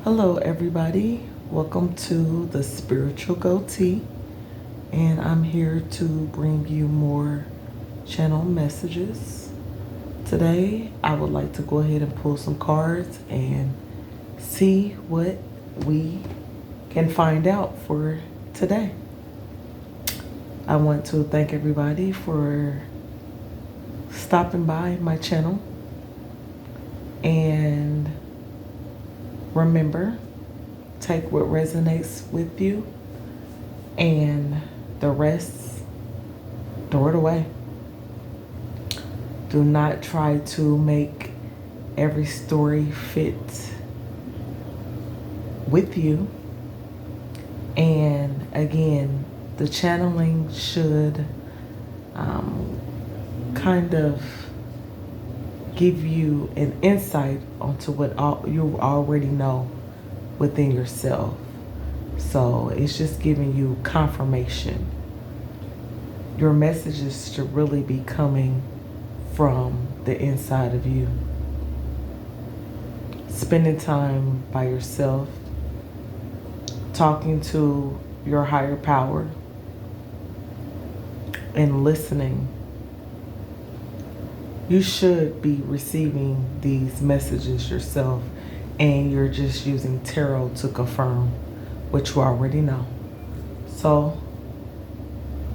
Hello, everybody. Welcome to the Spiritual Goatee, and I'm here to bring you more channel messages. Today, I would like to go ahead and pull some cards and see what we can find out for today. I want to thank everybody for stopping by my channel, and remember, take what resonates with you and the rest, throw it away. Do not try to make every story fit with you. And again, the channeling should kind of give you an insight onto what you already know within yourself. So it's just giving you confirmation. Your messages should really be coming from the inside of you. Spending time by yourself, talking to your higher power, and listening. You should be receiving these messages yourself, and you're just using tarot to confirm what you already know. So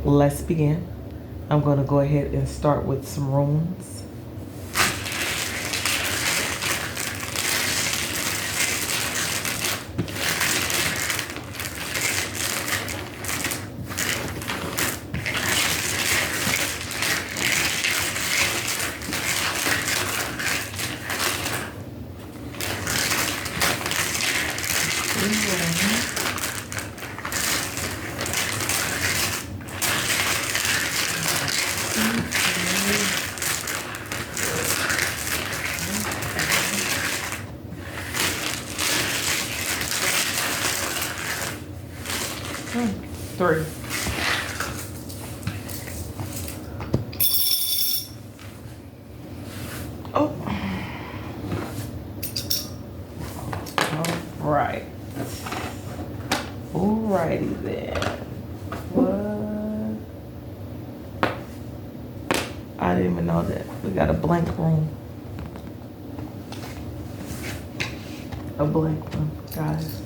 let's begin. I'm going to go ahead and start with some runes. Three. Oh. All right. Alrighty then. What? I didn't even know that. We got a blank room. A blank one, guys.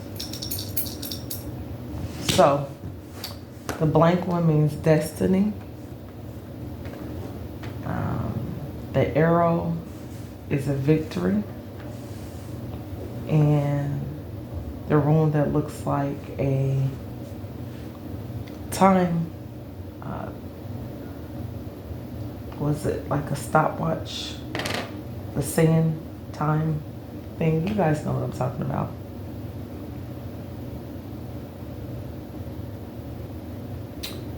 So, the blank one means destiny. The arrow is a victory. And the rune that looks like a time, was it like a stopwatch? The sand time thing. You guys know what I'm talking about.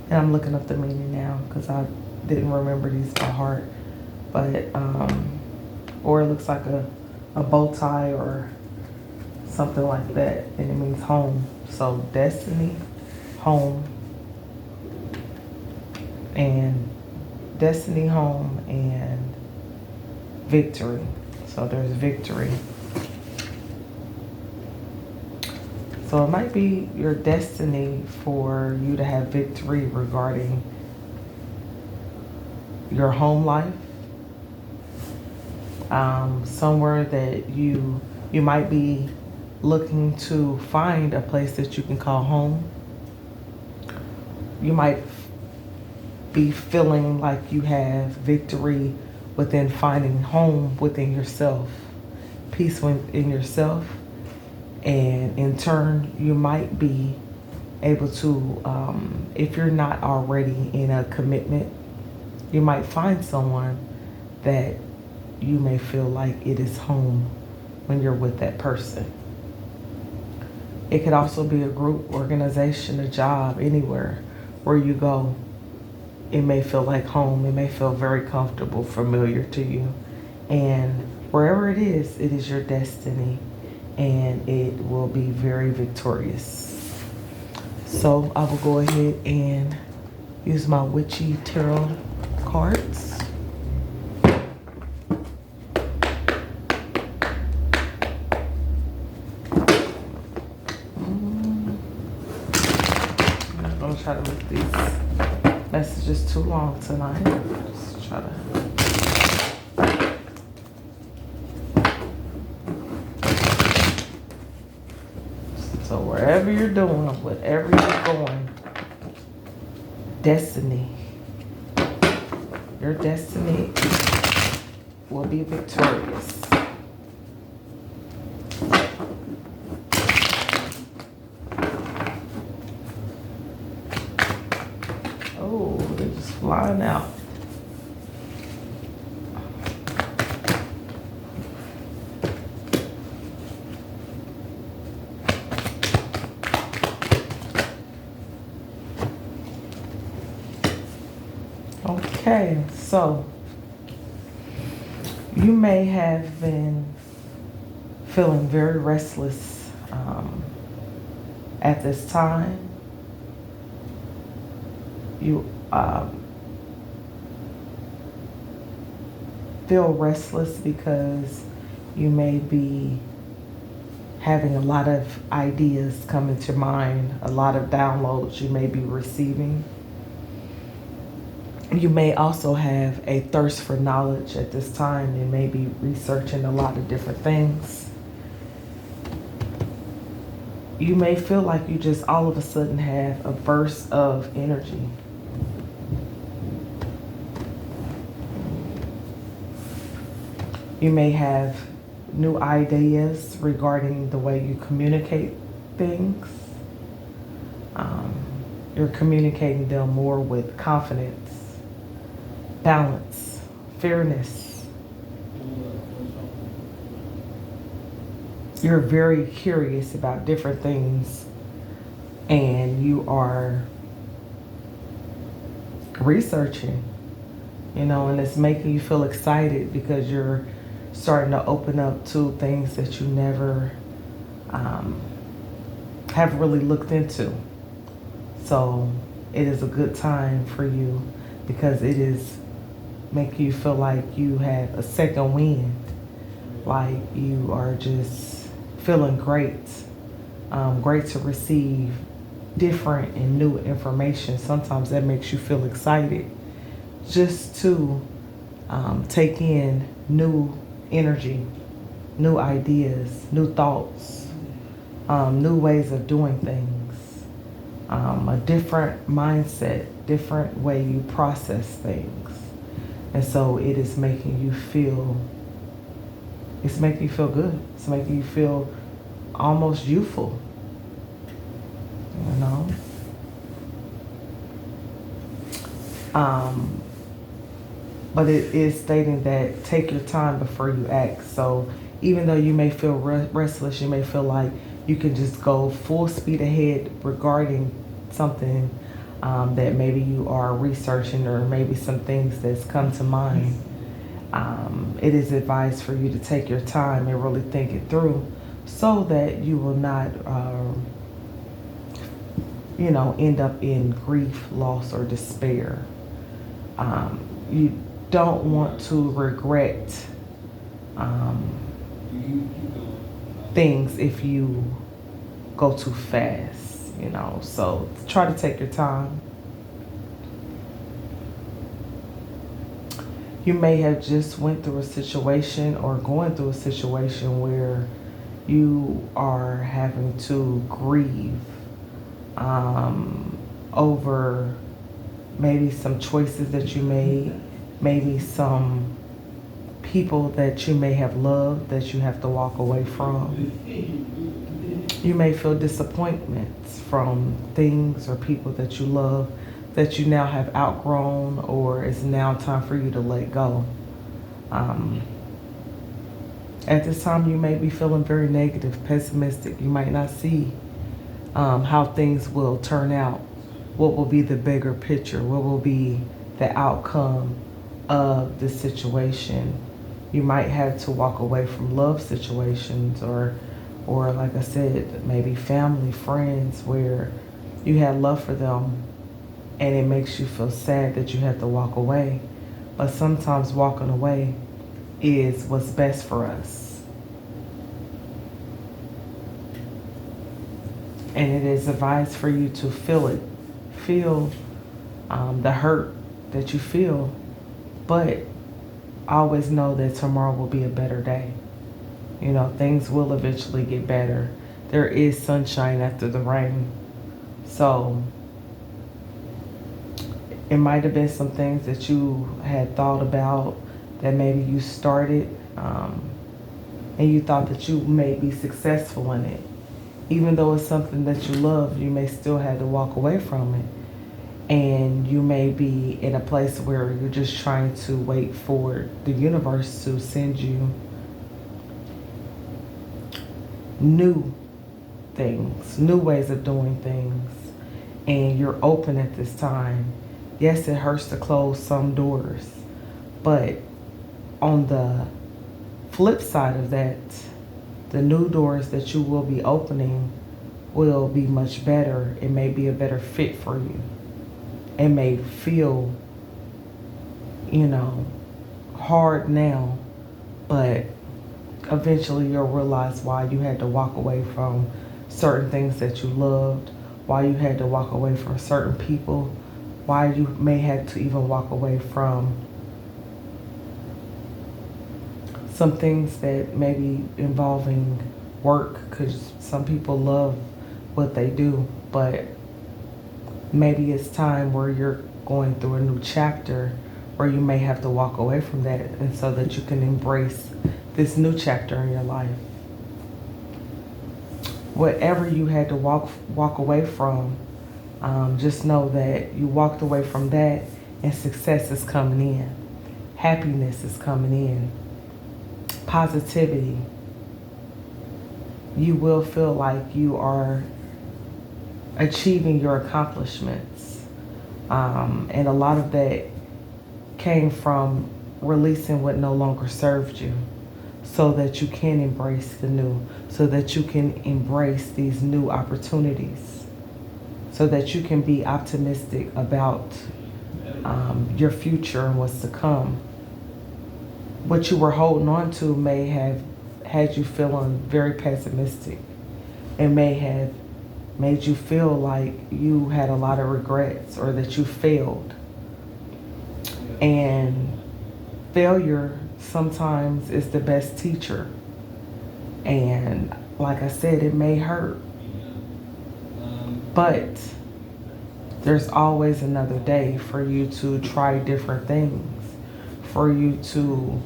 And I'm looking up the meaning now because I didn't remember these by heart. But, or it looks like a bow tie or something like that. And it means home. So destiny, home, and destiny, home, and victory. So there's victory. So it might be your destiny for you to have victory regarding your home life. Somewhere that you might be looking to find a place that you can call home. You might be feeling like you have victory within finding home within yourself, peace within yourself. And in turn, you might be able to, if you're not already in a commitment, you might find someone that you may feel like it is home when you're with that person. It could also be a group, organization, a job, anywhere where you go. It may feel like home. It may feel very comfortable, familiar to you. And wherever it is your destiny. And it will be very victorious. So I will go ahead and use my witchy tarot cards. try to make these messages too long tonight. Just try to. So wherever you're doing, whatever you're going, destiny. Your destiny will be victorious. Oh, they're just flying out. Okay, so you may have been feeling very restless at this time. You feel restless because you may be having a lot of ideas come into mind, a lot of downloads you may be receiving. You may also have a thirst for knowledge at this time. You may be researching a lot of different things. You may feel like you just all of a sudden have a burst of energy. You may have new ideas regarding the way you communicate things. You're communicating them more with confidence, balance, fairness. You're very curious about different things, and you are researching, and it's making you feel excited because you're starting to open up to things that you never have really looked into. So it is a good time for you because it is making you feel like you have a second wind, like you are just feeling great, great to receive different and new information. Sometimes that makes you feel excited just to take in new energy, new ideas, new thoughts, new ways of doing things, a different mindset, different way you process things. And so it is making you feel, it's making you feel good. It's making you feel almost youthful, But it is stating that take your time before you act. So even though you may feel restless, you may feel like you can just go full speed ahead regarding something that maybe you are researching, or maybe some things that's come to mind. It is advised for you to take your time and really think it through so that you will not, end up in grief, loss, or despair. You don't want to regret things if you go too fast, so try to take your time. You may have just went through a situation or going through a situation where you are having to grieve over maybe some choices that you made, maybe some people that you may have loved that you have to walk away from. You may feel disappointments from things or people that you love that you now have outgrown, or it's now time for you to let go. At this time, you may be feeling very negative, pessimistic. You might not see how things will turn out. What will be the bigger picture? What will be the outcome of the situation? You might have to walk away from love situations, or like I said, maybe family, friends, where you had love for them and it makes you feel sad that you have to walk away. But sometimes walking away is what's best for us. And it is advised for you to feel it. feel the hurt that you feel, but always know that tomorrow will be a better day. You know, things will eventually get better. There is sunshine after the rain. So it might have been some things that you had thought about that maybe you started, and you thought that you may be successful in it. Even though it's something that you love, you may still have to walk away from it. And you may be in a place where you're just trying to wait for the universe to send you new things, new ways of doing things. And you're open at this time. Yes, it hurts to close some doors, but on the flip side of that, the new doors that you will be opening will be much better. It may be a better fit for you. It may feel, hard now, but eventually you'll realize why you had to walk away from certain things that you loved, why you had to walk away from certain people, why you may have to even walk away from some things that may be involving work, because some people love what they do, but maybe it's time where you're going through a new chapter where you may have to walk away from that, and so that you can embrace this new chapter in your life. Whatever you had to walk away from, just know that you walked away from that, and success is coming in. Happiness is coming in. Positivity. You will feel like you are achieving your accomplishments. And a lot of that came from releasing what no longer served you, so that you can embrace the new, so that you can embrace these new opportunities, so that you can be optimistic about your future and what's to come. What you were holding on to may have had you feeling very pessimistic. It may have made you feel like you had a lot of regrets or that you failed. And failure sometimes is the best teacher. And like I said, it may hurt, but there's always another day for you to try different things, for you to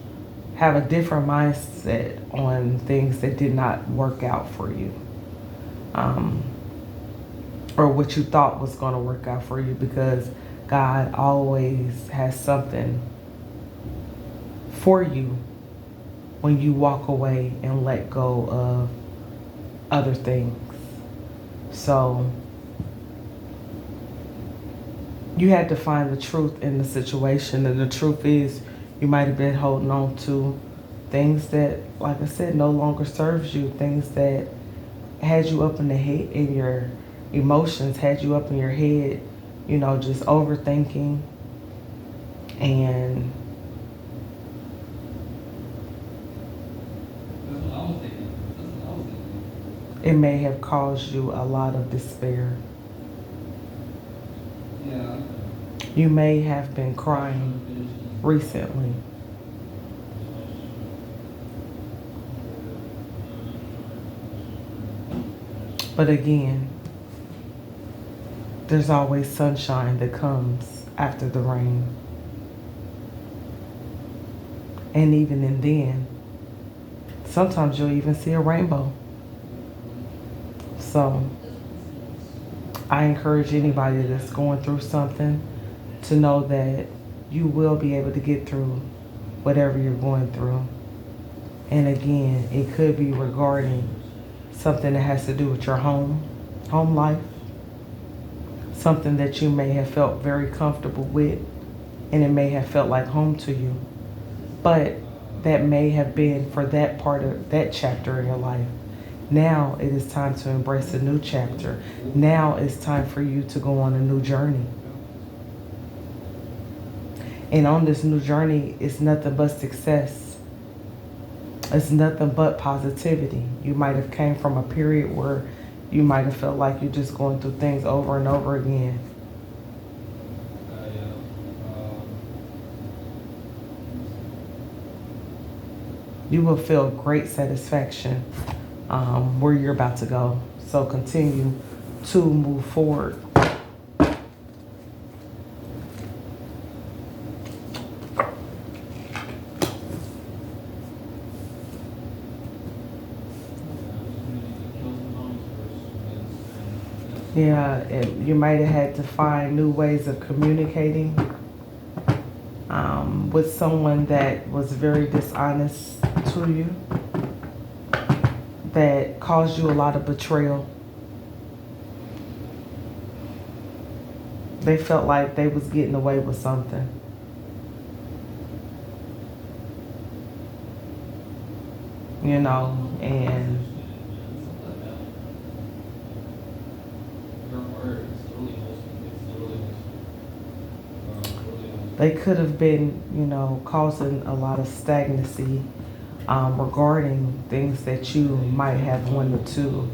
have a different mindset on things that did not work out for you, or what you thought was going to work out for you, because God always has something for you when you walk away and let go of other things. So you had to find the truth in the situation, and the truth is you might have been holding on to things that, like I said, no longer serves you, things that had you up in the head, in your emotions, had you up in your head, just overthinking, and it may have caused you a lot of despair. You may have been crying recently. But again, there's always sunshine that comes after the rain. And even in then, sometimes you'll even see a rainbow. So I encourage anybody that's going through something to know that you will be able to get through whatever you're going through. And again, it could be regarding something that has to do with your home life, something that you may have felt very comfortable with, and it may have felt like home to you. But that may have been for that part of that chapter in your life. Now it is time to embrace a new chapter. Now it's time for you to go on a new journey. And on this new journey, it's nothing but success. It's nothing but positivity. You might have came from a period where you might have felt like you're just going through things over and over again. You will feel great satisfaction where you're about to go. So continue to move forward. Yeah, you might have had to find new ways of communicating with someone that was very dishonest to you, that caused you a lot of betrayal. They felt like they was getting away with something. You know, and they could have been, you know, causing a lot of stagnancy regarding things that you might have wanted to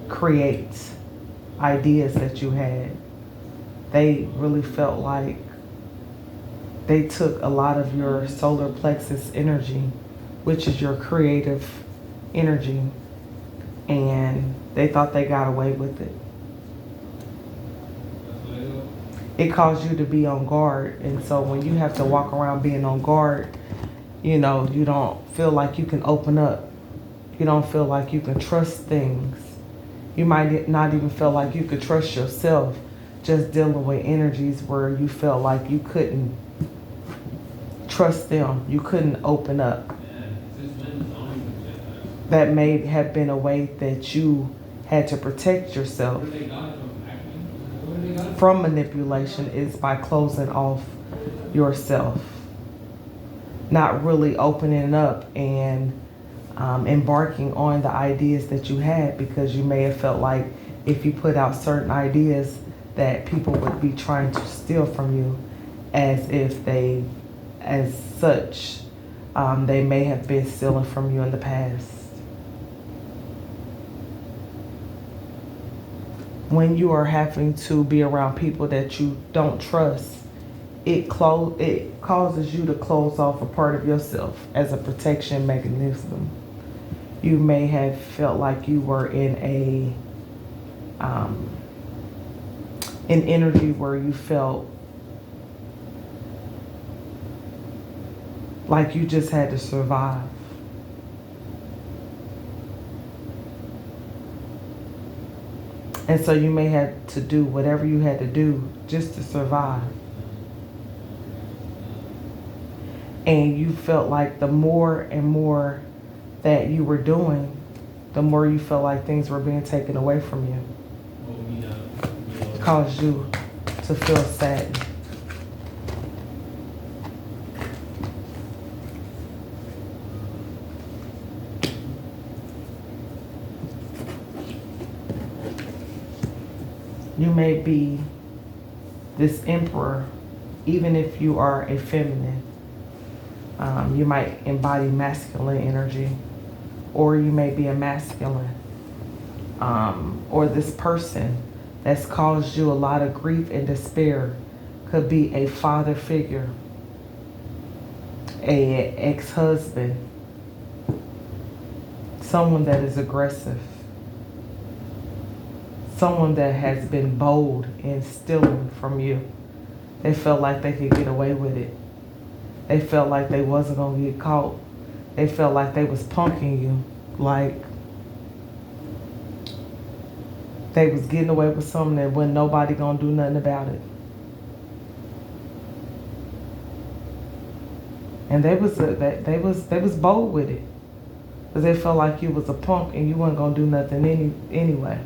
create, ideas that you had. They really felt like they took a lot of your solar plexus energy, which is your creative energy, and they thought they got away with it. It caused you to be on guard, and so when you have to walk around being on guard, you know, you don't feel like you can open up. You don't feel like you can trust things. You might not even feel like you could trust yourself, just dealing with energies where you felt like you couldn't trust them. You couldn't open up. That may have been a way that you had to protect yourself from manipulation, is by closing off yourself, not really opening up and embarking on the ideas that you had, because you may have felt like if you put out certain ideas that people would be trying to steal from you, as if they, as such, they may have been stealing from you in the past. When you are having to be around people that you don't trust, it causes you to close off a part of yourself as a protection mechanism. You may have felt like you were in an energy where you felt like you just had to survive. And so you may have to do whatever you had to do just to survive. And you felt like the more and more that you were doing, the more you felt like things were being taken away from you. It caused you to feel sad. You may be this emperor, even if you are a feminine. You might embody masculine energy, or you may be a masculine. Or this person that's caused you a lot of grief and despair could be a father figure, an ex-husband, someone that is aggressive, someone that has been bold in stealing from you. They felt like they could get away with it. They felt like they wasn't gonna get caught. They felt like they was punking you, like they was getting away with something that wasn't nobody gonna do nothing about it. And they was bold with it, because they felt like you was a punk and you wasn't gonna do nothing anyway.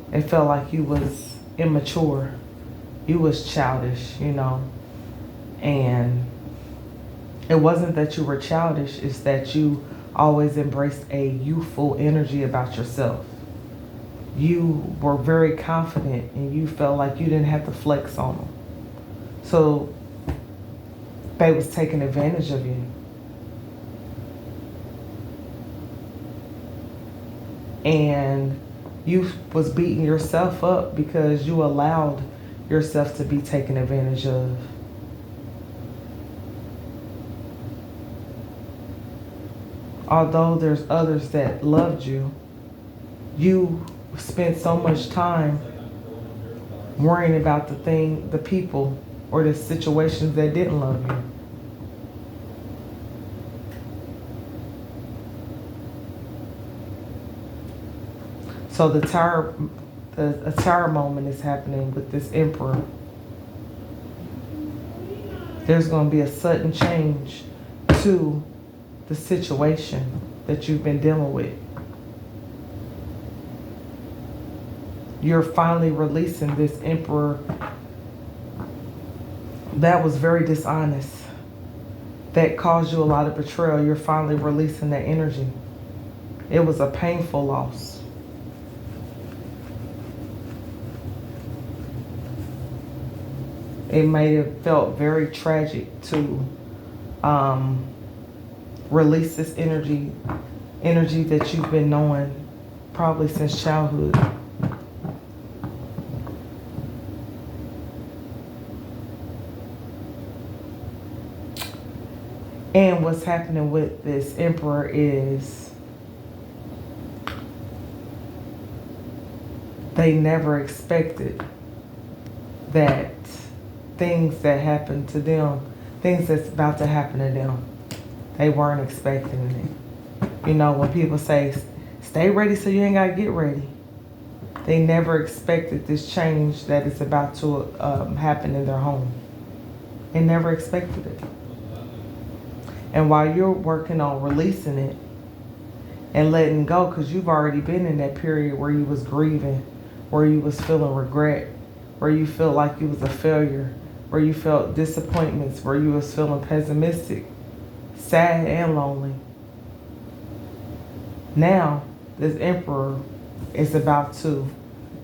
They felt like you was immature, you was childish, you know. And it wasn't that you were childish, it's that you always embraced a youthful energy about yourself. You were very confident and you felt like you didn't have to flex on them. So they was taking advantage of you. And you was beating yourself up because you allowed yourself to be taken advantage of. although there's others that loved you, you spent so much time worrying about the people, or the situations that didn't love you. So a tower moment is happening with this Emperor. There's going to be a sudden change to the situation that you've been dealing with. You're finally releasing this Emperor that was very dishonest, that caused you a lot of betrayal. You're finally releasing that energy. It was a painful loss. It may have felt very tragic to release this energy that you've been knowing probably since childhood. And what's happening with this Emperor is they never expected that things that happened to them, things that's about to happen to them, they weren't expecting it. You know, when people say, stay ready so you ain't got to get ready, they never expected this change that is about to happen in their home. They never expected it. And while you're working on releasing it and letting go, because you've already been in that period where you was grieving, where you was feeling regret, where you felt like you was a failure, where you felt disappointments, where you was feeling pessimistic, sad and lonely. Now, this Emperor is about to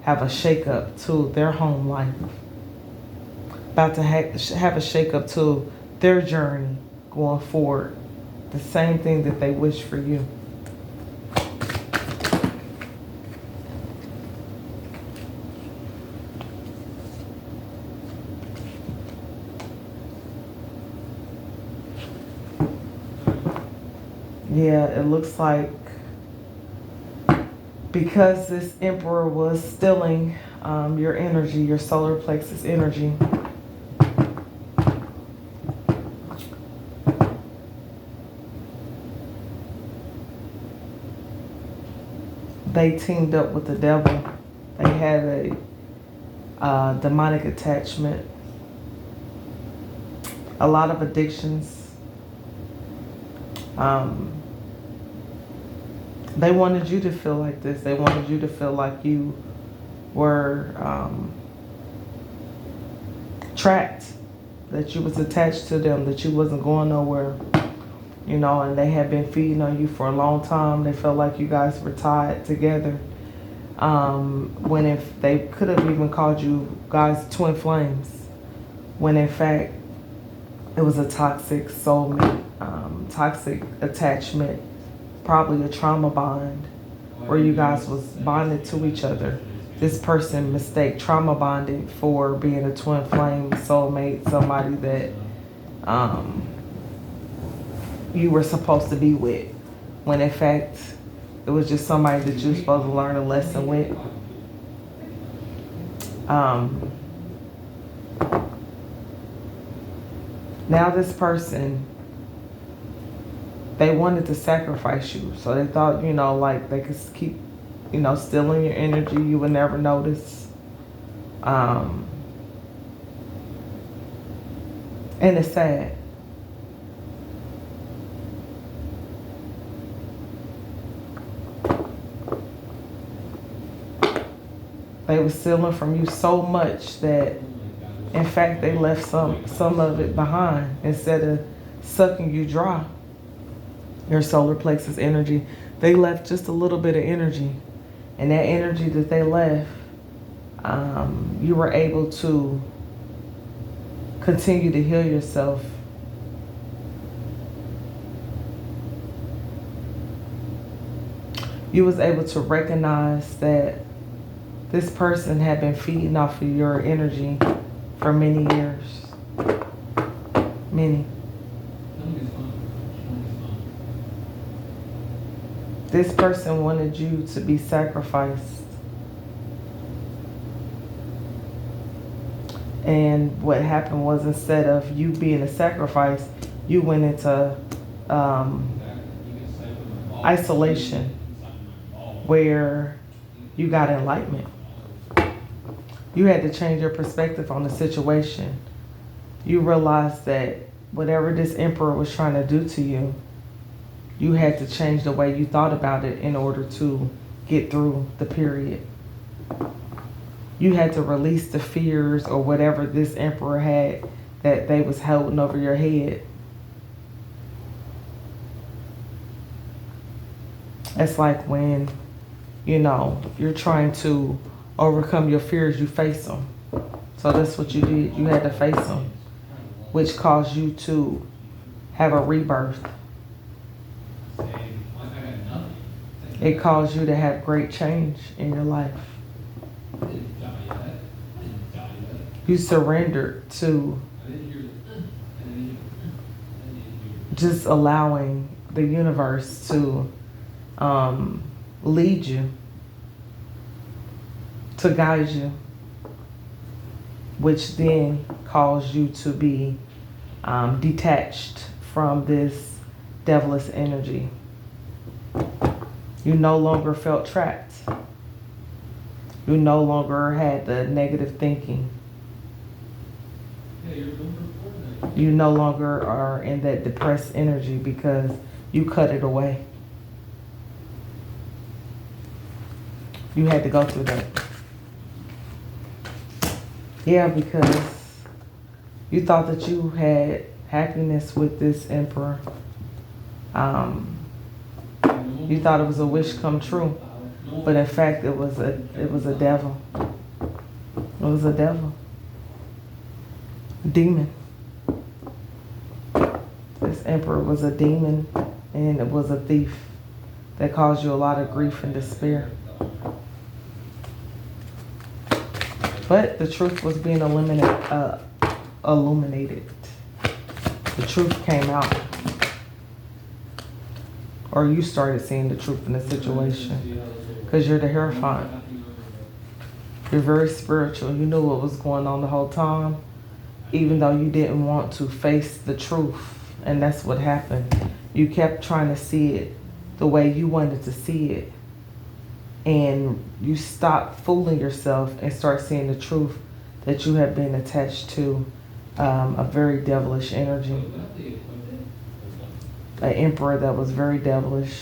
have a shakeup to their home life, about to have a shakeup to their journey going forward. The same thing that they wish for you. Yeah, it looks like because this Emperor was stealing your energy, your solar plexus energy, they teamed up with the devil. They had a demonic attachment, a lot of addictions. They wanted you to feel like this. They wanted you to feel like you were trapped, that you was attached to them, that you wasn't going nowhere, you know, and they had been feeding on you for a long time. They felt like you guys were tied together. When if they could have even called you guys twin flames, when in fact it was a toxic soulmate, toxic attachment, probably a trauma bond where you guys was bonded to each other. This person mistake trauma bonded for being a twin flame, soulmate, somebody that you were supposed to be with, when in fact it was just somebody that you were supposed to learn a lesson with. Now this person, they wanted to sacrifice you. So they thought, you know, like they could keep, you know, stealing your energy. You would never notice. And it's sad. They were stealing from you so much that, in fact, they left some of it behind instead of sucking you dry. Your solar plexus energy, they left just a little bit of energy, and that energy that they left, you were able to continue to heal yourself. You was able to recognize that this person had been feeding off of your energy for many years. Many. This person wanted you to be sacrificed. And what happened was, instead of you being a sacrifice, you went into isolation, where you got enlightenment. You had to change your perspective on the situation. You realized that whatever this emperor was trying to do to you, you had to change the way you thought about it in order to get through the period. You had to release the fears or whatever this emperor had that they was holding over your head. It's like when, you're trying to overcome your fears, you face them. So that's what you did. You had to face them, which caused you to have a rebirth. It caused you to have great change in your life. You surrendered to just allowing the universe to lead you, to guide you, which then caused you to be detached from this devilish energy. You no longer felt trapped. You no longer had the negative thinking. You no longer are in that depressed energy because you cut it away. You had to go through that. Yeah, because you thought that you had happiness with this emperor. You thought it was a wish come true, but in fact it was a devil. It was a devil, demon. This emperor was a demon, and it was a thief that caused you a lot of grief and despair. But the truth was being illuminated. The truth came out. Or you started seeing the truth in the situation. Because you're the Hierophant. You're very spiritual. You knew what was going on the whole time, even though you didn't want to face the truth. And that's what happened. You kept trying to see it the way you wanted to see it. And you stopped fooling yourself and start seeing the truth that you have been attached to a very devilish energy. An emperor that was very devilish,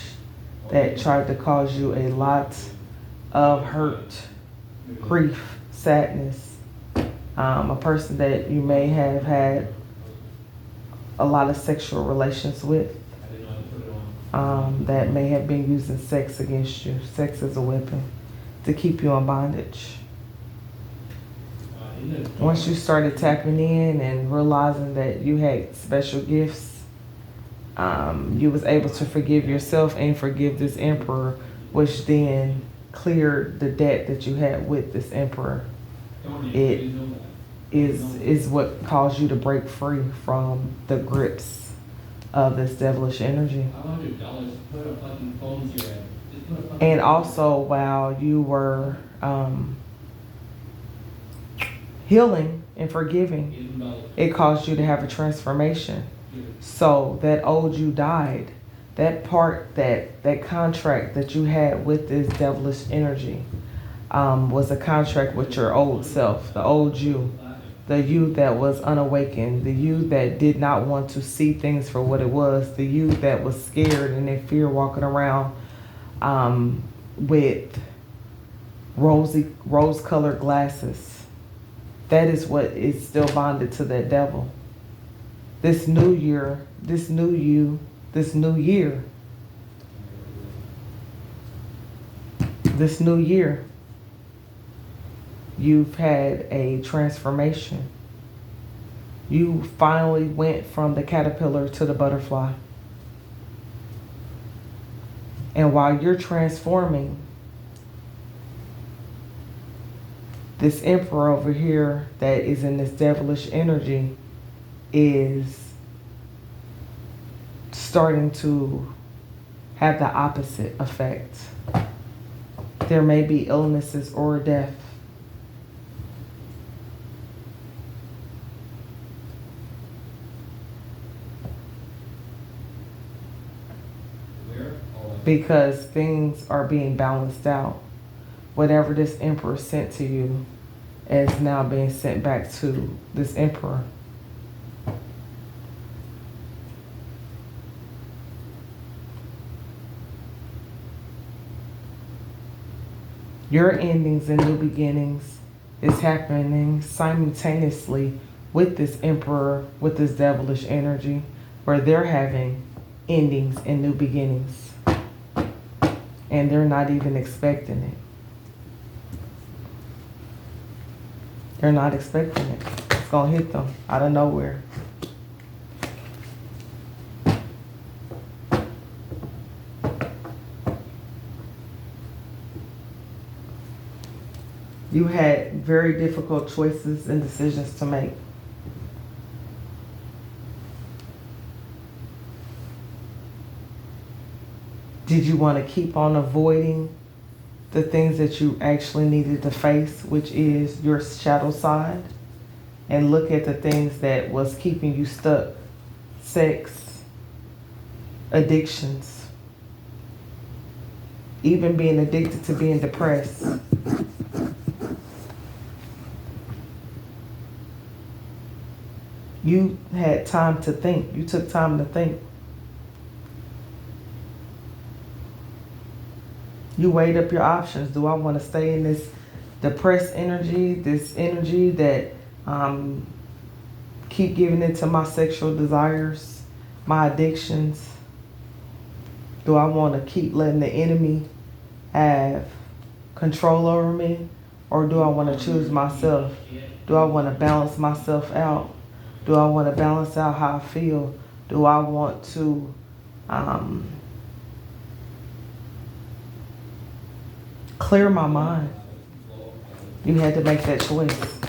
that tried to cause you a lot of hurt, grief, sadness. A person that you may have had a lot of sexual relations with, that may have been using sex against you, sex as a weapon, to keep you in bondage. Once you started tapping in and realizing that you had special gifts, you was able to forgive yourself and forgive this emperor, which then cleared the debt that you had with this emperor. It is what caused you to break free from the grips of this devilish energy. And also, while you were healing and forgiving, it caused you to have a transformation. So that old you died. That part, that contract that you had with this devilish energy was a contract with your old self, the old you. The you that was unawakened, the you that did not want to see things for what it was, the you that was scared and in fear walking around with rose-colored glasses. That is what is still bonded to that devil. This new year, this new you, this new year, you've had a transformation. You finally went from the caterpillar to the butterfly. And while you're transforming, this emperor over here that is in this devilish energy is starting to have the opposite effect. There may be illnesses or death. Because things are being balanced out. Whatever this emperor sent to you is now being sent back to this emperor. Your endings and new beginnings is happening simultaneously with this emperor, with this devilish energy, where they're having endings and new beginnings. And they're not even expecting it. They're not expecting it. It's going to hit them out of nowhere. You had very difficult choices and decisions to make. Did you want to keep on avoiding the things that you actually needed to face, which is your shadow side, and look at the things that was keeping you stuck? Sex, addictions, even being addicted to being depressed. You had time to think. You took time to think. You weighed up your options. Do I want to stay in this depressed energy, this energy that keep giving it to my sexual desires, my addictions? Do I want to keep letting the enemy have control over me? Or do I want to choose myself? Do I want to balance myself out? Do I want to balance out how I feel? Do I want to clear my mind? You had to make that choice.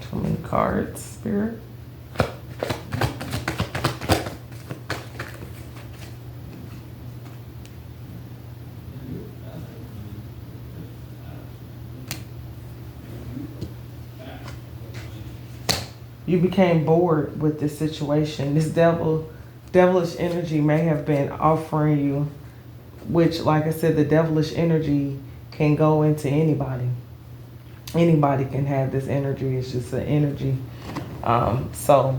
Too many cards, Spirit. You became bored with this situation. This devilish energy may have been offering you, which, like I said, the devilish energy can go into anybody. Anybody can have this energy. It's just an energy. So